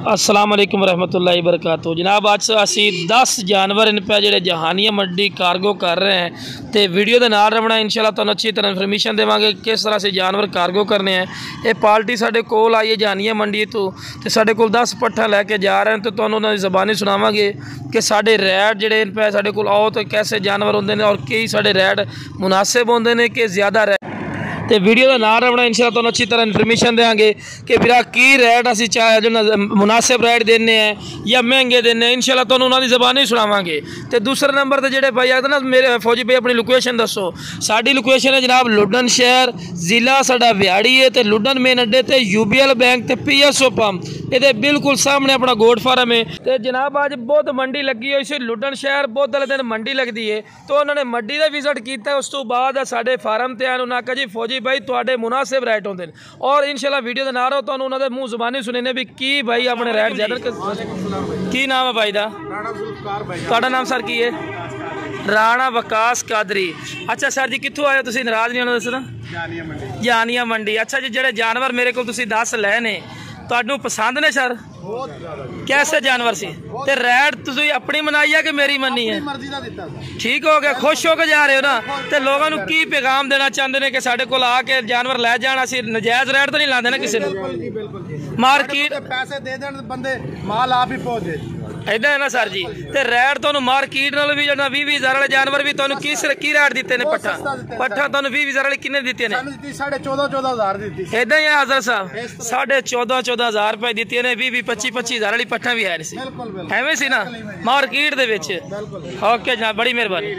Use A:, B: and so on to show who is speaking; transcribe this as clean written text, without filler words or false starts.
A: अस्सलाम वालेकुम रहमतुल्लाहि वबरकातुहू। जनाब अज असी 10 जानवर इन पे जो जहानिया मंडी कार्गो कर रहे हैं तो वीडियो के नाल रवना इंशाल्लाह तुहानूं अच्छी तरह इन्फॉर्मेशन देवांगे किस तरह से जानवर कार्गो करने हैं। ये पार्टी साडे कोल आई है जहानिया मंडी तो साडे कोल 10 पट्ठा लैके जा रहे हैं तो तुहानूं उन्हां दी ज़बानी सुनावांगे कि साडे रैट जिहड़े इन पे साडे कोल आओ तो कैसे जानवर होंदे ने और कई साडे रैट मुनासिब होंदे ने कि ज़्यादा रैट तो वीडियो का नाम रखना इंशाल्लाह तुहानूं अच्छी तरह इन्फॉर्मेशन देंगे कि फिर की रैट असी चाहे जो मुनासिब रैट देने हैं या महंगे देने हैं इंशाल्लाह तुहानूं उन्हां दी ज़बानी सुनावांगे। तो दूसरे नंबर पर जेडे भाई आते ना मेरे फौजी भाई अपनी लोकेशन दसो। साडी लोकेशन है जनाब लुडन शहर, जिला साडा व्याड़ी है तो लुडन मेन अड्डे ते UBL बैंक ते PSO पंप ये बिल्कुल सामने अपना गोट फार्म है। तो जनाब अज बुध मंडी लगी हुई सी लुडन शहर, बुध वाले दिन मंडी लगती है तो उन्होंने मंडी का विजिट किया। उस तो बाद साडे फार्म ते आए उन्होंने आखिया जी फौजी भाई तुहाडे मुनासिब रैट होंदे ने और इंशाल्लाह वीडियो के नाल तुहानूं उन्हां दे मूँह ज़बानी सुनने भी की भाई अपने रैट ज़्यादा की नाम है भाई दा? तुहाडा नाम सर की है? राणा वकास कादरी। अच्छा सर जी कित्थों आए हो तुसीं? नाराज़ नहीं होना दसना। जहानिया मंडी। अच्छा जी जेडे जानवर मेरे को तुसीं 10 लए ने तुहानूं पसंद ने सर? कैसे जानवर सी ते रैट तुसीं अपनी मनाई है कि मेरी मनी है? ठीक हो गया, खुश हो के जा रहे हो ना। तो लोगों को की पैगाम देना चाहते हैं कि साढ़े को आके जानवर लै जाण, असीं नजायज़ रैट तो नहीं लाते ना किसी ने? मार्केट
B: पैसे दे देण बंदे माल आप ही पहुंच जाए
A: इदा है ना सर जी। तो रैट तुहानूं मार्केट नालों भी जो 20,000 वाले जानवर भी तुहानूं की रैट दिते ने? पट्ठा तुहानूं 20,000 वाले किन्ने दिते ने?
B: 14,000 दी।
A: इदा ही है हज़रत साहब, 14,500 रुपए दिते ने। 20,000-25,000 वाली पट्ठा भी है सी एवें सी ना मार्केट दे विच। ओके जनाब बड़ी मेहरबानी।